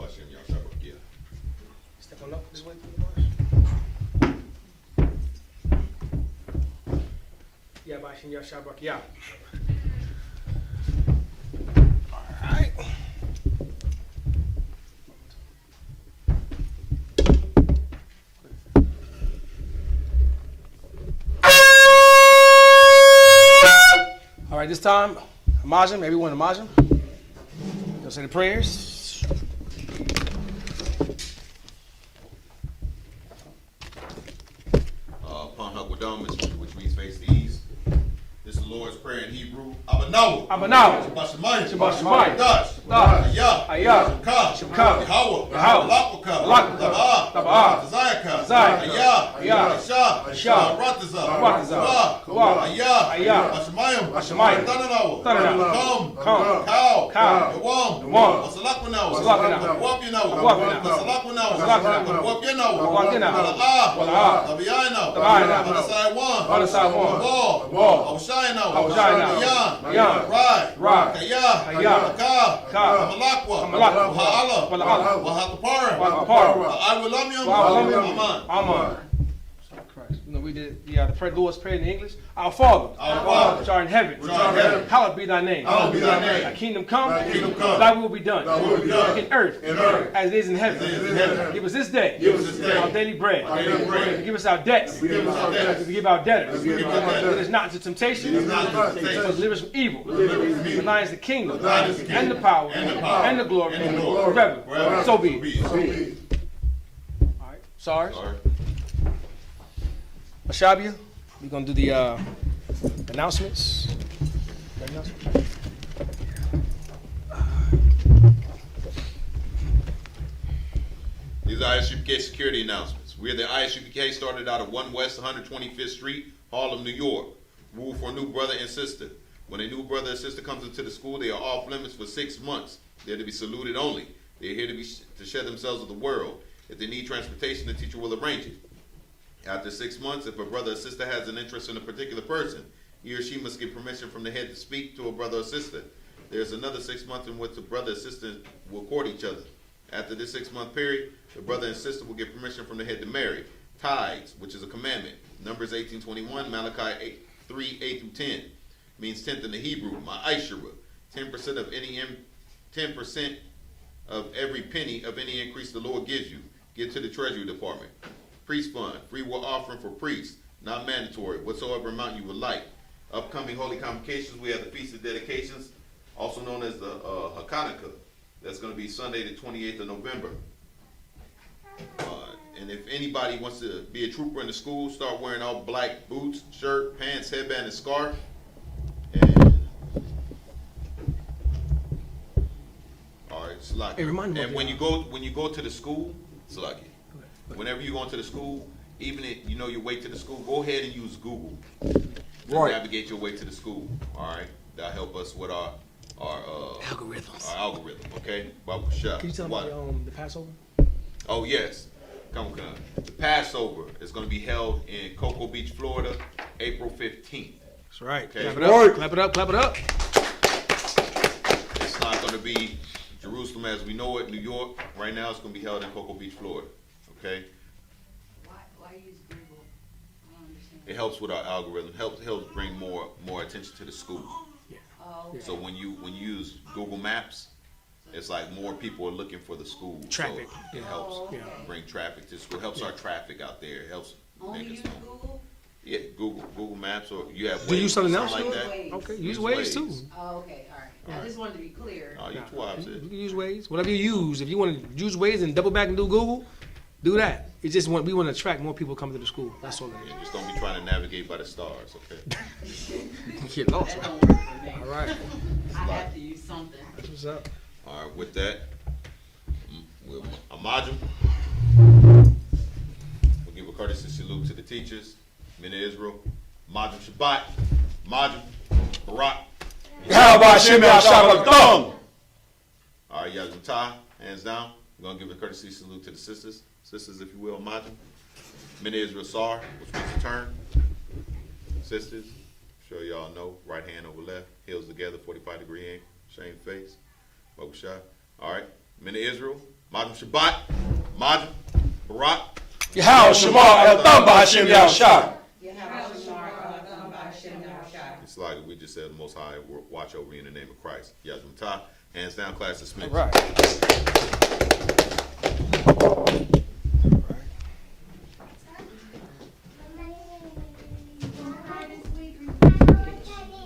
I.S.U.P.K. Step on up this way. Yeah, Bashin, yeah, Shabrak, yeah. All right. All right, this time, Amajim, everyone Amajim. You'll say the prayers. Upon Hakwadam, which means face the east. This is the Lord's Prayer in Hebrew. Abanaw. Abanaw. Shabbat Shemayim. Shabbat Shemayim. Dash. Dash. Ayah. Ayah. Isupk. Yahweh. Lakwaka. Lakwaka. Taba'ah. Zayaka. Zayaka. Ayah. Isha. Isha. Rataza. Rataza. Kawah. Ayah. Ayah. Bashemayim. Bashemayim. Tananawa. Tananawa. Come. Cow. Yawam. Wasalakanawa. Wapyanawa. Wasalakanawa. Wapyanawa. Wala'ah. Wala'ah. Tabiyanawa. Tabiyanawa. Ball. Awshayanawa. Awshayanawa. Yan. Rai. Kayah. Ka. Amalakwa. Waha'ala. Waha'ala. Waha'ala. Waha'ala. Aman. Aman. Christ. We did the Lord's Prayer in English. Our Father, which art in heaven, hallowed be thy name. Thy kingdom come, thy will be done. In earth, as it is in heaven. Give us this day our daily bread. Forgive us our debts. We forgive our debtors. Lead us not into temptation, but deliver us from evil. For thine is the kingdom, and the power, and the glory, forever. So be it. All right, SARS. Ashabia, we're going to do the announcements. These are I.S.U.P.K security announcements. We are the I.S.U.P.K, started out of 1 West 125th Street, Harlem, New York. Rule for a new brother and sister. When a new brother or sister comes into the school, they are off limits for 6 months. They're to be saluted only. They are here to share themselves with the world. If they need transportation, the teacher will arrange it. After 6 months, if a brother or sister has an interest in a particular person, he or she must get permission from the head to speak to a brother or sister. There's another 6 months in which the brother or sister will court each other. After this 6-month period, the brother and sister will get permission from the head to marry. Tithes, which is a commandment. Numbers 18:21, Malachi 3:8-10, means tenth in the Hebrew. I.S.U.P.K, 10% of 10% of every penny of any increase the Lord gives you. Give to the Treasury Department. Priest fund, free will offering for priests, not mandatory, whatsoever amount you would like. Upcoming holy convocations, we have the Feast of Dedications, also known as the Hanukkah. That's going to be Sunday the 28th of November. And if anybody wants to be a trooper in the school, start wearing all black boots, shirt, pants, headband, and scarf. And all right, Salaki. Hey, remind me and when you go to the school, Salaki, whenever you go into the school, even if you know your way to the school, go ahead and use Google to navigate your way to the school. All right, that'll help us with our algorithms. Our algorithm, okay? Babu Shah. Can you tell me about the Passover? Oh yes, come. The Passover is going to be held in Cocoa Beach, Florida, April 15th. That's right. Okay. Clap it up. Clap it up. Clap it up. It's not going to be Jerusalem as we know it, New York. Right now, it's going to be held in Cocoa Beach, Florida. Okay. Why use Google? I don't understand. It helps with our algorithm. Helps bring more attention to the school. Oh, okay. So when you use Google Maps, it's like more people are looking for the school. Traffic. So it helps Yeah. bring traffic to school. Helps our traffic out there. It helps Only make us use know. Google? Yeah, Google Maps, or you have. Do you use something else? like that. Waze. Okay, use Use Waze too. Oh, okay, all right. I just wanted to be clear. Oh, you twice You it. can use Waze. Whatever you use. If you want to use Waze and double back and do Google, do that. It's just we want to attract more people coming to the school. That's all it Yeah, just don't be trying to navigate by the stars, okay? is. Get lost. That don't work for me. All right. I have to use something. That's what's up. All right, with that, we'll Amajim. We'll give a courtesy salute to the teachers, men of Israel. Majim Shabbat, Majim, Barak. How about Shimei Shabbat? All right, Yazim Ta, hands down. We're going to give a courtesy salute to the sisters, if you will, Majim. Men of Israel Sar, which means to turn. Sisters, I'm sure y'all know, right hand over left, heels together, 45-degree angle, shame face. Babu Shah. All right, men of Israel, Majim Shabbat, Majim, Barak. How Shema El Thumba Hashem Yahshua. It's like we just said, the Most High watch over you in the name of Christ. Yazim Ta, hands down, class dismissed. All right.